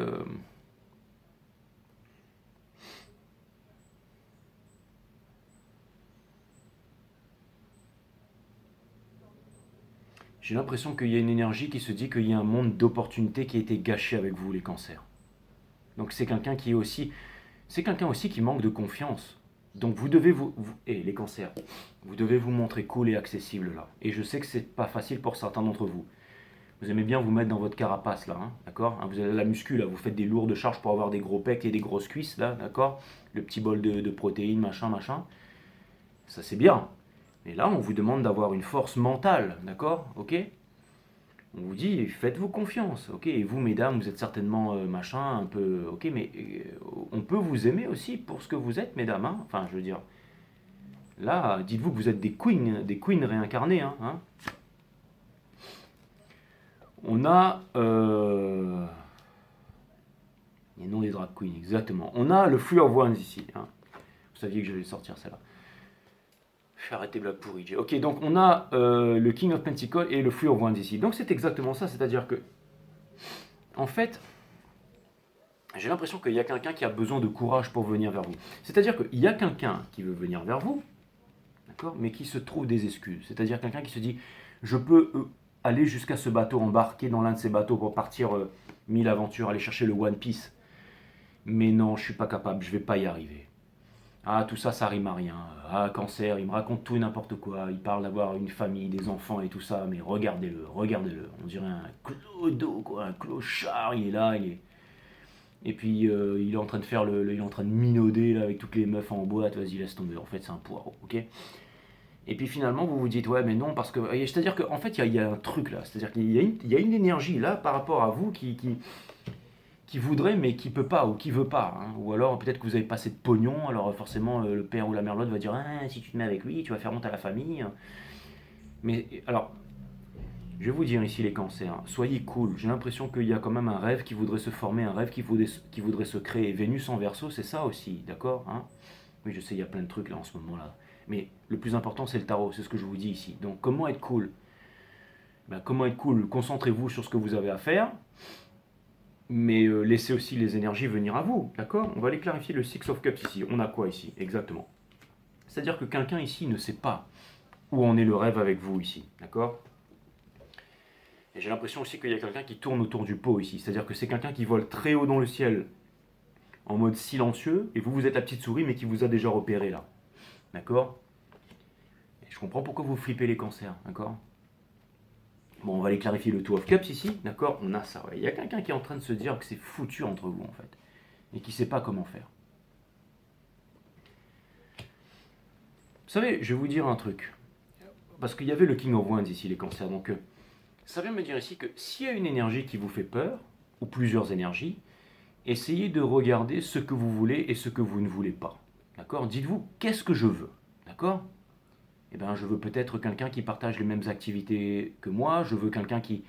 A: j'ai l'impression qu'il y a une énergie qui se dit qu'il y a un monde d'opportunités qui a été gâché avec vous, les cancers. Donc c'est quelqu'un qui est aussi... C'est quelqu'un aussi qui manque de confiance. Donc vous devez les cancers, vous devez vous montrer cool et accessible là. Et je sais que c'est pas facile pour certains d'entre vous. Vous aimez bien vous mettre dans votre carapace là, hein, d'accord? Vous avez la muscu là, vous faites des lourdes charges pour avoir des gros pecs et des grosses cuisses là, d'accord? Le petit bol de protéines, machin. Ça c'est bien. Mais là, on vous demande d'avoir une force mentale, d'accord? Ok? On vous dit, faites-vous confiance, ok? Et vous, mesdames, vous êtes certainement machin, un peu, ok? Mais on peut vous aimer aussi pour ce que vous êtes, mesdames, hein? Enfin, je veux dire, Là, dites-vous que vous êtes des queens réincarnées. Hein. On a... les noms des drag queens, exactement. On a le Free of Wands ici. Hein. Vous saviez que j'allais sortir celle-là. Je vais arrêter blague pourrie. Ok, donc on a le King of Pentacles et le Free of Wands ici. Donc c'est exactement ça, c'est-à-dire que, en fait, j'ai l'impression qu'il y a quelqu'un qui a besoin de courage pour venir vers vous. C'est-à-dire qu'il y a quelqu'un qui veut venir vers vous, d'accord, mais qui se trouve des excuses. C'est-à-dire quelqu'un qui se dit, je peux aller jusqu'à ce bateau, embarquer dans l'un de ces bateaux pour partir 1000 aventures, aller chercher le One Piece. Mais non, je suis pas capable, je vais pas y arriver. Ah, tout ça, ça rime à rien. Ah, Cancer, il me raconte tout et n'importe quoi. Il parle d'avoir une famille, des enfants et tout ça, mais regardez-le, regardez-le. On dirait un clodo, quoi, un clochard, il est là, il est... Et puis, il est en train de faire il est en train de minauder là, avec toutes les meufs en boîte, vas-y, laisse tomber. En fait, c'est un poireau, ok. Et puis finalement, vous vous dites, ouais, mais non, parce que... C'est-à-dire qu'en fait, il y a un truc là. C'est-à-dire qu'il y a une énergie là, par rapport à vous, qui voudrait mais qui peut pas ou qui veut pas. Hein. Ou alors peut-être que vous avez pas assez de pognon, alors forcément le père ou la mère de l'autre va dire ah, si tu te mets avec lui, tu vas faire honte à la famille. Mais alors, je vais vous dire ici les cancers, soyez cool. J'ai l'impression qu'il y a quand même un rêve qui voudrait se former, un rêve qui voudrait se créer. Vénus en Verseau, c'est ça aussi, d'accord hein. Oui, je sais, il y a plein de trucs là en ce moment-là. Mais le plus important, c'est le tarot, c'est ce que je vous dis ici. Donc comment être cool comment être cool? Concentrez-vous sur ce que vous avez à faire. Mais laissez aussi les énergies venir à vous, d'accord? On va aller clarifier le Six of Cups ici. On a quoi ici? Exactement. C'est-à-dire que quelqu'un ici ne sait pas où en est le rêve avec vous ici, d'accord? Et j'ai l'impression aussi qu'il y a quelqu'un qui tourne autour du pot ici. C'est-à-dire que c'est quelqu'un qui vole très haut dans le ciel, en mode silencieux, et vous êtes la petite souris, mais qui vous a déjà repéré là, d'accord? Et je comprends pourquoi vous flippez les cancers, d'accord? Bon, on va aller clarifier le Two of Cups ici, d'accord? On a ça, ouais. Il y a quelqu'un qui est en train de se dire que c'est foutu entre vous, en fait, et qui ne sait pas comment faire. Vous savez, je vais vous dire un truc, parce qu'il y avait le King of Wands ici, les cancers, donc ça vient me dire ici que s'il y a une énergie qui vous fait peur, ou plusieurs énergies, essayez de regarder ce que vous voulez et ce que vous ne voulez pas, d'accord? Dites-vous, qu'est-ce que je veux, d'accord? Eh bien, je veux peut-être quelqu'un qui partage les mêmes activités que moi, je veux quelqu'un qui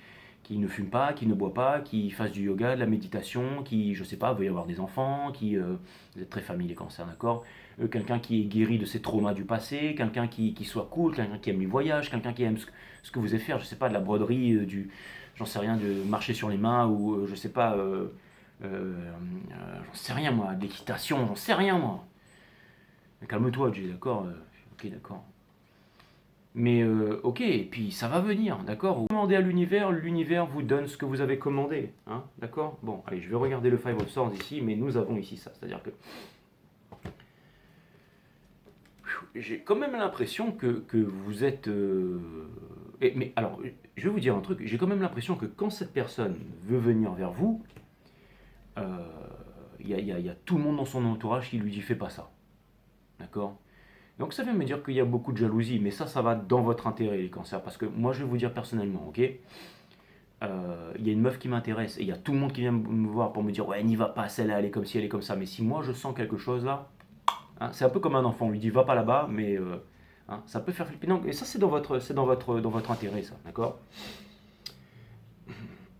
A: ne fume pas, qui ne boit pas, qui fasse du yoga, de la méditation, qui, je sais pas, veut y avoir des enfants, qui... vous êtes très famille les cancers, d'accord? Quelqu'un qui est guéri de ses traumas du passé, quelqu'un qui soit cool, quelqu'un qui aime les voyages, quelqu'un qui aime ce que vous aimez faire, je sais pas, de la broderie, j'en sais rien, de marcher sur les mains, ou je sais pas, j'en sais rien moi, de l'équitation, j'en sais rien moi. Calme-toi, Jay, d'accord? Ok, d'accord. Mais ok, et puis ça va venir, d'accord? Vous demandez à l'univers vous donne ce que vous avez commandé, hein, d'accord? Bon, allez, je vais regarder le Five of Swords ici, mais nous avons ici ça, c'est-à-dire que j'ai quand même l'impression que vous êtes... mais alors, je vais vous dire un truc, j'ai quand même l'impression que quand cette personne veut venir vers vous, il y a tout le monde dans son entourage qui lui dit fais pas ça, d'accord? Donc ça veut me dire qu'il y a beaucoup de jalousie, mais ça va dans votre intérêt les cancers, parce que moi je vais vous dire personnellement, ok, il y a une meuf qui m'intéresse, et il y a tout le monde qui vient me voir pour me dire ouais n'y va pas, celle-là elle est comme ci, elle est comme ça, mais si moi je sens quelque chose là, hein, c'est un peu comme un enfant, on lui dit va pas là-bas, mais hein, ça peut faire flipper, non, et ça c'est dans votre intérêt ça, d'accord?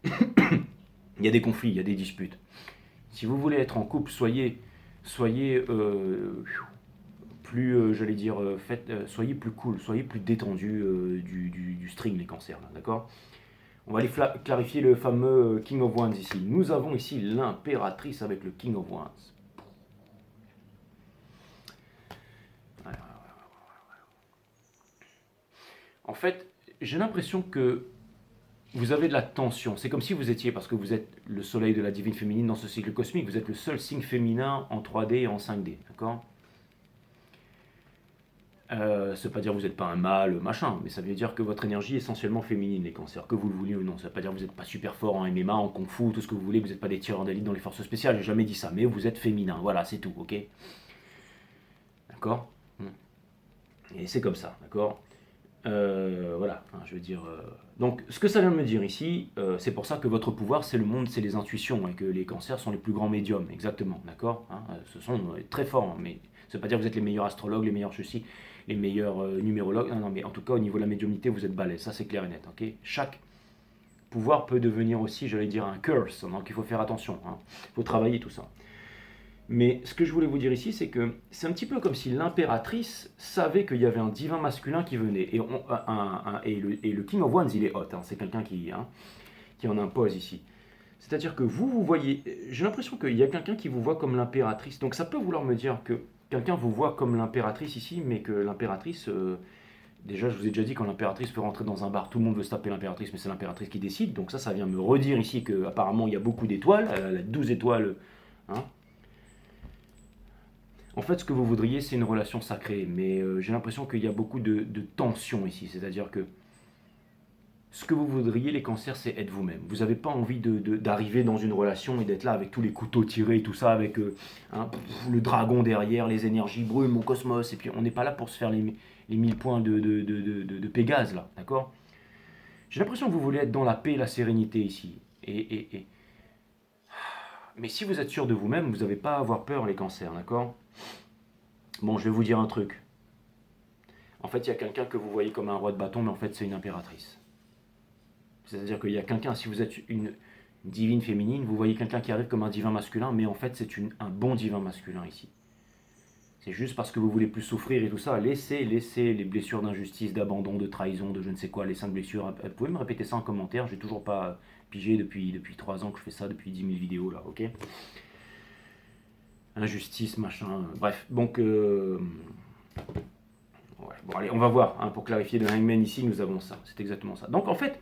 A: Il y a des conflits, il y a des disputes. Si vous voulez être en couple, soyez plus, j'allais dire, soyez plus cool, soyez plus détendu du string, les cancers, là, d'accord? On va aller clarifier le fameux King of Wands ici. Nous avons ici l'impératrice avec le King of Wands. En fait, j'ai l'impression que vous avez de la tension. C'est comme si vous étiez, parce que vous êtes le soleil de la divine féminine dans ce cycle cosmique, vous êtes le seul signe féminin en 3D et en 5D, d'accord? Ça ne veut pas dire que vous n'êtes pas un mâle, machin, mais ça veut dire que votre énergie est essentiellement féminine, les cancers, que vous le vouliez ou non. Ça ne veut pas dire que vous n'êtes pas super fort en MMA, en kung fu, tout ce que vous voulez, que vous n'êtes pas des tireurs d'élite dans les forces spéciales, j'ai jamais dit ça, mais vous êtes féminin, voilà, c'est tout, ok? D'accord? Et c'est comme ça, d'accord? Voilà, hein, je veux dire. Donc, ce que ça vient de me dire ici, c'est pour ça que votre pouvoir, c'est le monde, c'est les intuitions, et que les cancers sont les plus grands médiums, exactement, d'accord, hein, ce sont très forts, hein, mais ça veut pas dire que vous êtes les meilleurs astrologues, les meilleurs ceci, les meilleurs numérologues, non, non, mais en tout cas, au niveau de la médiumnité, vous êtes balèze, ça c'est clair et net, ok. Chaque pouvoir peut devenir aussi, j'allais dire, un curse, donc il faut faire attention, hein, il faut travailler tout ça. Mais ce que je voulais vous dire ici, c'est que c'est un petit peu comme si l'impératrice savait qu'il y avait un divin masculin qui venait. Et le King of Wands, il est hot, hein, c'est quelqu'un qui en impose ici. C'est-à-dire que vous voyez, j'ai l'impression qu'il y a quelqu'un qui vous voit comme l'impératrice. Donc ça peut vouloir me dire que quelqu'un vous voit comme l'impératrice ici, mais que l'impératrice, déjà je vous ai déjà dit, quand l'impératrice veut rentrer dans un bar, tout le monde veut se taper l'impératrice, mais c'est l'impératrice qui décide. Donc ça vient me redire ici qu'apparemment il y a beaucoup d'étoiles, elle a 12 étoiles, hein. En fait, ce que vous voudriez, c'est une relation sacrée, mais j'ai l'impression qu'il y a beaucoup de tension ici. C'est-à-dire que ce que vous voudriez, les cancers, c'est être vous-même. Vous n'avez pas envie d'arriver dans une relation et d'être là avec tous les couteaux tirés, tout ça, avec hein, le dragon derrière, les énergies brûlent, mon cosmos, et puis on n'est pas là pour se faire les 1000 points de Pégase, là, d'accord. J'ai l'impression que vous voulez être dans la paix et la sérénité ici. Mais si vous êtes sûr de vous-même, vous n'avez pas à avoir peur, les cancers, d'accord. Bon, je vais vous dire un truc. En fait, il y a quelqu'un que vous voyez comme un roi de bâton, mais en fait, c'est une impératrice. C'est-à-dire qu'il y a quelqu'un, si vous êtes une divine féminine, vous voyez quelqu'un qui arrive comme un divin masculin, mais en fait, c'est un bon divin masculin ici. C'est juste parce que vous voulez plus souffrir et tout ça. Laissez les blessures d'injustice, d'abandon, de trahison, de je ne sais quoi, les 5 blessures. Vous pouvez me répéter ça en commentaire, j'ai toujours pas pigé depuis 3 ans que je fais ça, depuis 10 000 vidéos là, ok. Injustice, machin, bref. Donc, ouais, bon, allez, on va voir, hein, pour clarifier le Hangman ici, nous avons ça, c'est exactement ça. Donc en fait,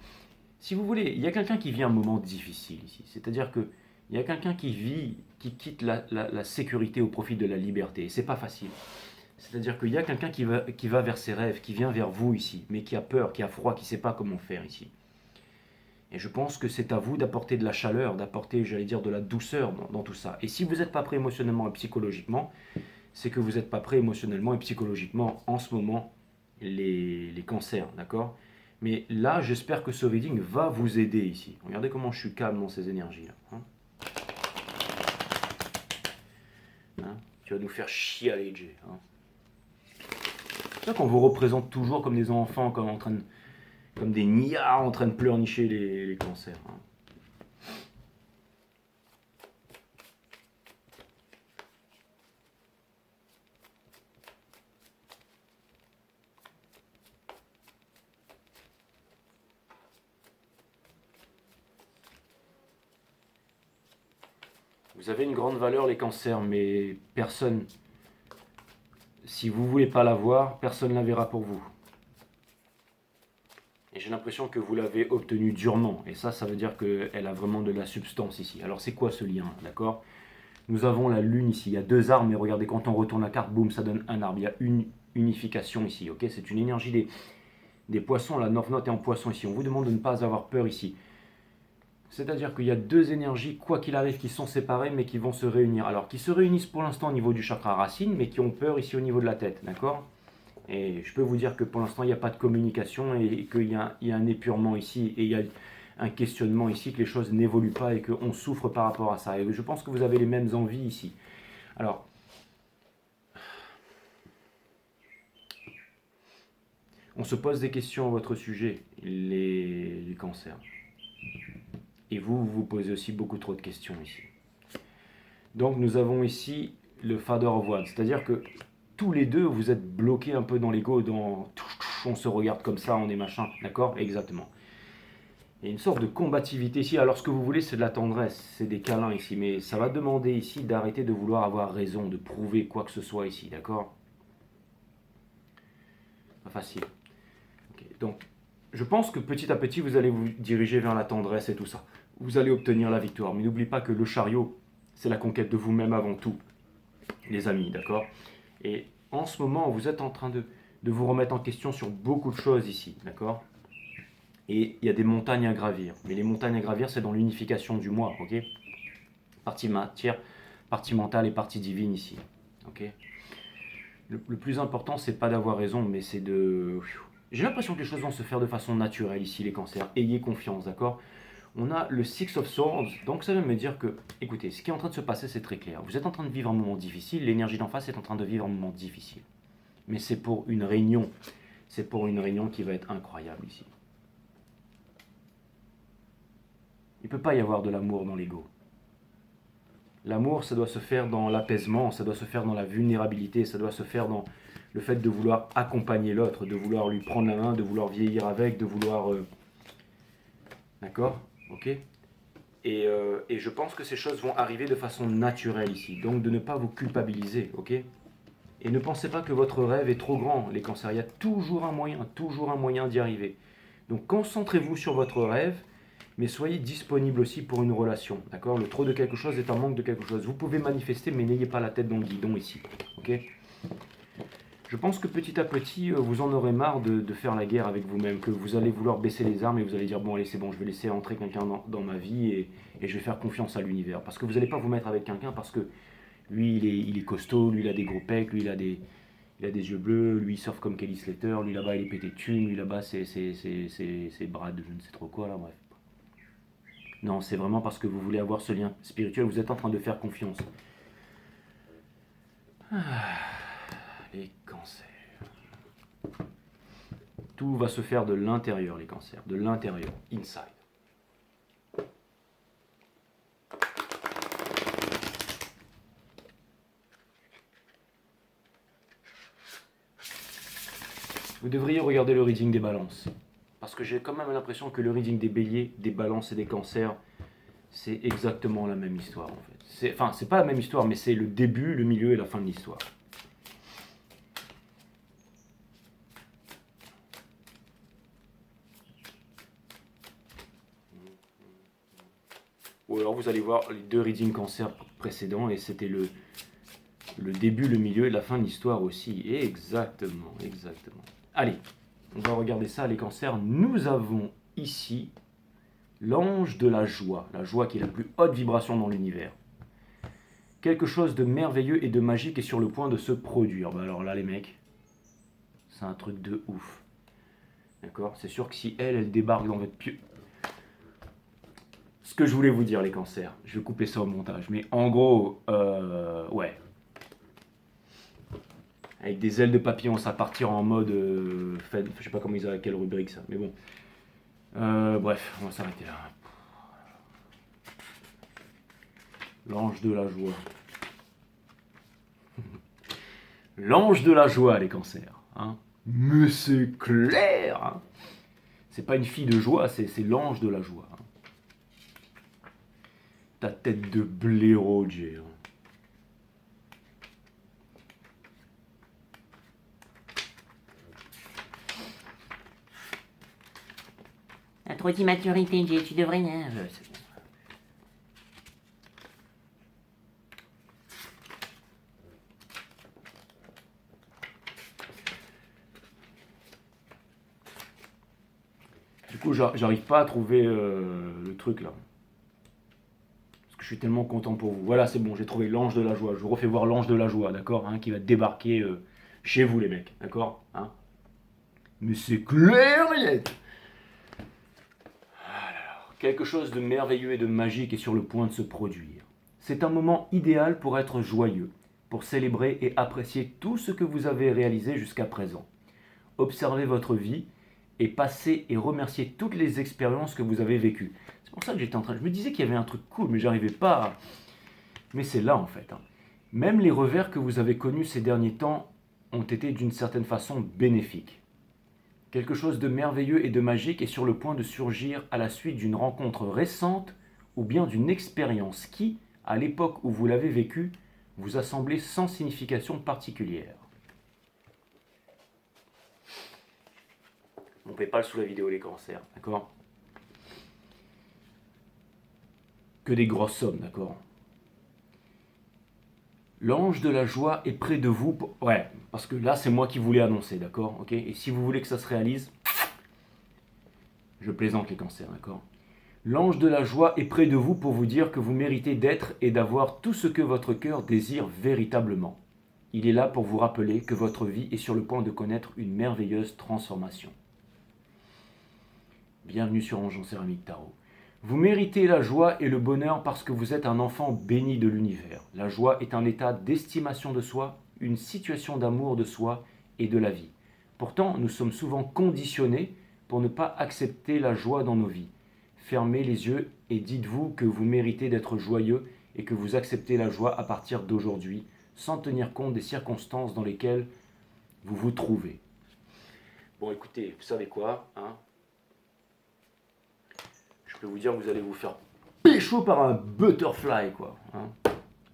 A: si vous voulez, il y a quelqu'un qui vit un moment difficile ici, c'est-à-dire que il y a quelqu'un qui quitte la sécurité au profit de la liberté, et c'est pas facile. C'est-à-dire qu'il y a quelqu'un qui va vers ses rêves, qui vient vers vous ici, mais qui a peur, qui a froid, qui ne sait pas comment faire ici. Et je pense que c'est à vous d'apporter de la chaleur, d'apporter, j'allais dire, de la douceur dans tout ça. Et si vous n'êtes pas prêt émotionnellement et psychologiquement, c'est que vous n'êtes pas prêt émotionnellement et psychologiquement en ce moment, les cancers, d'accord. Mais là, j'espère que ce reading va vous aider ici. Regardez comment je suis calme dans ces énergies-là. Hein, tu vas nous faire chialer, Jay. Hein. C'est ça qu'on vous représente toujours comme des enfants, comme des niards en train de pleurnicher les cancers. Hein. Vous avez une grande valeur, les cancers, mais personne, si vous ne voulez pas la voir, personne ne la verra pour vous. Et j'ai l'impression que vous l'avez obtenue durement. Et ça veut dire qu'elle a vraiment de la substance ici. Alors c'est quoi ce lien, d'accord? Nous avons la lune ici. Il y a 2 arbres, mais regardez, quand on retourne la carte, boum, ça donne un arbre. Il y a une unification ici, ok? C'est une énergie des poissons. La North Node est en poisson ici. On vous demande de ne pas avoir peur ici. C'est-à-dire qu'il y a 2 énergies, quoi qu'il arrive, qui sont séparées, mais qui vont se réunir. Alors, qui se réunissent pour l'instant au niveau du chakra racine, mais qui ont peur ici au niveau de la tête, d'accord? Et je peux vous dire que pour l'instant, il n'y a pas de communication et qu'il y a un épurement ici, et il y a un questionnement ici, que les choses n'évoluent pas et qu'on souffre par rapport à ça. Et je pense que vous avez les mêmes envies ici. Alors, on se pose des questions à votre sujet, les cancers. Et vous posez aussi beaucoup trop de questions ici. Donc nous avons ici le Father of Wands, c'est-à-dire que tous les deux, vous êtes bloqués un peu dans l'ego, on se regarde comme ça, on est machin, d'accord? Exactement. Il y a une sorte de combativité ici. Alors ce que vous voulez, c'est de la tendresse, c'est des câlins ici, mais ça va demander ici d'arrêter de vouloir avoir raison, de prouver quoi que ce soit ici, d'accord? Pas facile. Okay. Donc, je pense que petit à petit, vous allez vous diriger vers la tendresse et tout ça. Vous allez obtenir la victoire. Mais n'oubliez pas que le chariot, c'est la conquête de vous-même avant tout, les amis, d'accord? Et en ce moment, vous êtes en train de vous remettre en question sur beaucoup de choses ici, d'accord? Et il y a des montagnes à gravir. Mais les montagnes à gravir, c'est dans l'unification du moi, ok? Partie matière, partie mentale et partie divine ici, ok? Le plus important, c'est pas d'avoir raison, mais c'est de J'ai l'impression que les choses vont se faire de façon naturelle ici, les cancers. Ayez confiance, d'accord? On a le Six of Swords, donc ça veut me dire que, écoutez, ce qui est en train de se passer, c'est très clair. Vous êtes en train de vivre un moment difficile, l'énergie d'en face est en train de vivre un moment difficile. Mais c'est pour une réunion. C'est pour une réunion qui va être incroyable ici. Il ne peut pas y avoir de l'amour dans l'ego. L'amour, ça doit se faire dans l'apaisement, ça doit se faire dans la vulnérabilité, ça doit se faire dans le fait de vouloir accompagner l'autre, de vouloir lui prendre la main, de vouloir vieillir avec, de vouloir... D'accord? Ok? Et je pense que ces choses vont arriver de façon naturelle ici. Donc de ne pas vous culpabiliser, ok? Et ne pensez pas que votre rêve est trop grand, les cancers. Il y a toujours un moyen d'y arriver. Donc concentrez-vous sur votre rêve, mais soyez disponible aussi pour une relation. D'accord? Le trop de quelque chose est un manque de quelque chose. Vous pouvez manifester, mais n'ayez pas la tête dans le guidon ici. Ok? Je pense que petit à petit, vous en aurez marre de faire la guerre avec vous-même, que vous allez vouloir baisser les armes et vous allez dire, bon allez c'est bon, je vais laisser entrer quelqu'un dans ma vie et je vais faire confiance à l'univers. Parce que vous n'allez pas vous mettre avec quelqu'un parce que lui il est costaud, lui il a des gros pecs, lui il a des yeux bleus, lui il surfe comme Kelly Slater, lui là-bas il est pété de thunes, lui là-bas c'est Brad, je ne sais trop quoi là, bref. Non, c'est vraiment parce que vous voulez avoir ce lien spirituel, vous êtes en train de faire confiance. Les cancers. Tout va se faire de l'intérieur, les cancers, de l'intérieur, inside. Vous devriez regarder le reading des balances. Parce que j'ai quand même l'impression que le reading des béliers, des balances et des cancers, c'est exactement la même histoire en fait. Enfin, c'est pas la même histoire, mais c'est le début, le milieu et la fin de l'histoire. Ou alors vous allez voir les deux readings cancer précédents et c'était le début, le milieu et la fin de l'histoire aussi. Exactement, exactement. Allez, on va regarder ça, les cancers. Nous avons ici l'ange de la joie qui est la plus haute vibration dans l'univers. Quelque chose de merveilleux et de magique est sur le point de se produire. Bah alors là, les mecs, c'est un truc de ouf. D'accord? C'est sûr que si elle débarque dans votre pieu... Ce que je voulais vous dire, les cancers, je vais couper ça au montage, mais en gros, ouais. Avec des ailes de papillon, ça partir en mode... je sais pas comment ils ont, quelle rubrique ça, mais bon. Bref, on va s'arrêter là. L'ange de la joie. L'ange de la joie, les cancers. Hein. Mais c'est clair hein. C'est pas une fille de joie, c'est l'ange de la joie. Hein. Ta tête de blaireau, Jay. Hein.
B: T'as trop d'immaturité, Jay, tu devrais...
A: C'est bon. Du coup, j'arrive pas à trouver le truc là. Parce que je suis tellement content pour vous. Voilà, c'est bon, j'ai trouvé l'ange de la joie. Je vous refais voir l'ange de la joie, d'accord hein, qui va débarquer chez vous, les mecs, d'accord hein. Mais c'est clair, Riette. Alors, quelque chose de merveilleux et de magique est sur le point de se produire. C'est un moment idéal pour être joyeux, pour célébrer et apprécier tout ce que vous avez réalisé jusqu'à présent. Observez votre vie et passez et remerciez toutes les expériences que vous avez vécues. C'est pour ça que j'étais en train... Je me disais qu'il y avait un truc cool, mais j'arrivais pas à... Mais c'est là en fait. Hein. Même les revers que vous avez connus ces derniers temps ont été d'une certaine façon bénéfiques. Quelque chose de merveilleux et de magique est sur le point de surgir à la suite d'une rencontre récente ou bien d'une expérience qui, à l'époque où vous l'avez vécue, vous a semblé sans signification particulière. On ne paie pas sous la vidéo les cancers, d'accord? Que des grosses sommes, d'accord? L'ange de la joie est près de vous. Ouais, parce que là, c'est moi qui voulais annoncer, d'accord? Ok. Et si vous voulez que ça se réalise, je plaisante les cancers, d'accord? L'ange de la joie est près de vous pour vous dire que vous méritez d'être et d'avoir tout ce que votre cœur désire véritablement. Il est là pour vous rappeler que votre vie est sur le point de connaître une merveilleuse transformation. Bienvenue sur Ange en Céramique Tarot. Vous méritez la joie et le bonheur parce que vous êtes un enfant béni de l'univers. La joie est un état d'estimation de soi, une situation d'amour de soi et de la vie. Pourtant, nous sommes souvent conditionnés pour ne pas accepter la joie dans nos vies. Fermez les yeux et dites-vous que vous méritez d'être joyeux et que vous acceptez la joie à partir d'aujourd'hui, sans tenir compte des circonstances dans lesquelles vous vous trouvez. Bon, écoutez, vous savez quoi, hein? Je peux vous dire que vous allez vous faire pécho par un butterfly, quoi. Hein.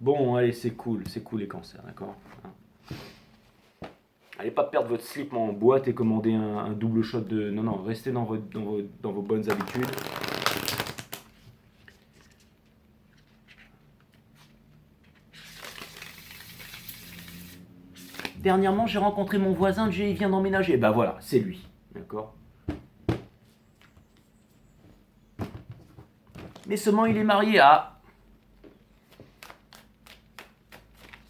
A: Bon, allez, c'est cool les cancers, d'accord, hein. Allez pas perdre votre slip en boîte et commander un double shot de... Non, restez dans vos bonnes habitudes. Dernièrement, j'ai rencontré mon voisin, Jay, il vient d'emménager. Ben voilà, c'est lui, d'accord. Mais seulement il est marié à...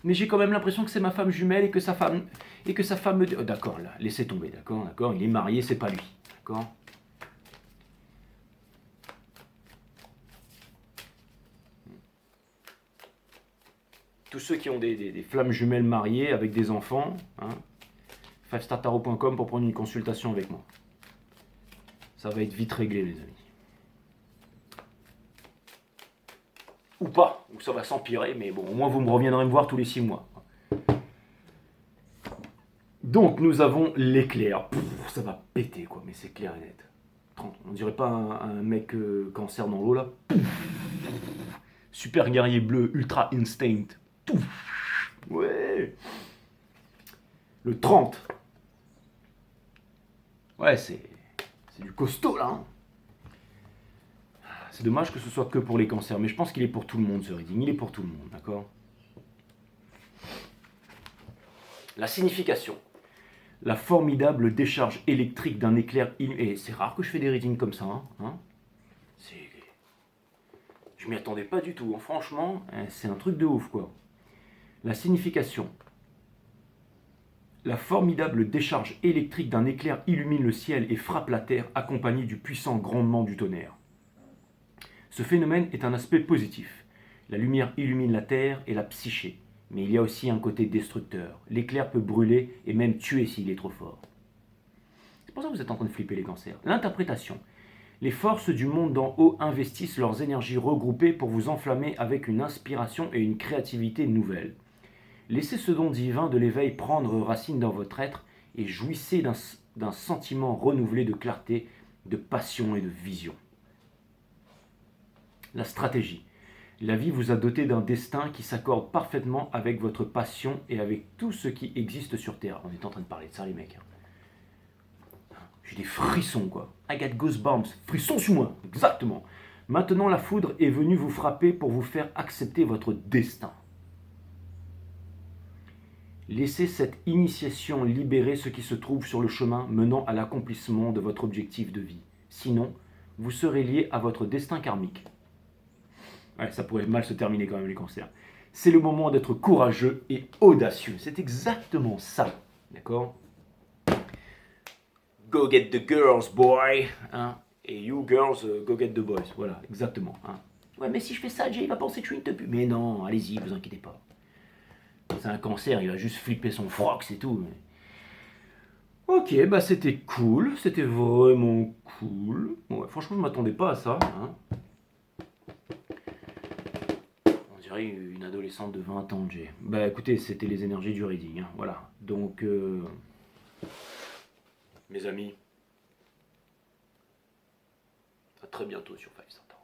A: Mais j'ai quand même l'impression que c'est ma femme jumelle et que sa femme me dit... Oh, d'accord, là, laissez tomber, d'accord, il est marié, c'est pas lui, d'accord. Tous ceux qui ont des flammes jumelles mariées avec des enfants, hein, 5startarot.com pour prendre une consultation avec moi. Ça va être vite réglé, les amis. Ou pas, ou ça va s'empirer, mais bon, au moins vous me reviendrez me voir tous les 6 mois. Donc nous avons l'éclair. Ça va péter, quoi, mais c'est clair et net. On dirait pas un mec cancer dans l'eau, là. Super guerrier bleu, ultra instinct. Ouais. Le 30. Ouais, c'est du costaud, là. Hein. C'est dommage que ce soit que pour les cancers, mais je pense qu'il est pour tout le monde, ce reading. Il est pour tout le monde, d'accord? La signification. La formidable décharge électrique d'un éclair et c'est rare que je fais des readings comme ça, hein. Je m'y attendais pas du tout, hein. Franchement, c'est un truc de ouf, quoi. La signification. La formidable décharge électrique d'un éclair illumine le ciel et frappe la terre, accompagné du puissant grondement du tonnerre. Ce phénomène est un aspect positif. La lumière illumine la terre et la psyché, mais il y a aussi un côté destructeur. L'éclair peut brûler et même tuer s'il est trop fort. C'est pour ça que vous êtes en train de flipper les cancers. L'interprétation. Les forces du monde d'en haut investissent leurs énergies regroupées pour vous enflammer avec une inspiration et une créativité nouvelles. Laissez ce don divin de l'éveil prendre racine dans votre être et jouissez d'un sentiment renouvelé de clarté, de passion et de vision. La stratégie. La vie vous a doté d'un destin qui s'accorde parfaitement avec votre passion et avec tout ce qui existe sur Terre. On est en train de parler de ça, les mecs. J'ai des frissons, quoi. I got goosebumps. Frissons sur moi, exactement. Maintenant, la foudre est venue vous frapper pour vous faire accepter votre destin. Laissez cette initiation libérer ce qui se trouve sur le chemin menant à l'accomplissement de votre objectif de vie. Sinon, vous serez lié à votre destin karmique. Ouais, ça pourrait mal se terminer quand même, les cancers. C'est le moment d'être courageux et audacieux. C'est exactement ça. D'accord? Go get the girls, boy. Hein? Et you girls, go get the boys. Voilà, exactement. Hein? Ouais, mais si je fais ça, Jay, il va penser que je suis une tepu. Mais non, allez-y, vous inquiétez pas. C'est un cancer, il va juste flipper son froc, c'est tout. Ok, bah c'était cool. C'était vraiment cool. Ouais, franchement, je m'attendais pas à ça. Hein? On dirait une adolescente de 20 ans, Jay. Bah écoutez, c'était les énergies du reading. Hein. Voilà. Donc, mes amis, à très bientôt sur 5 Star.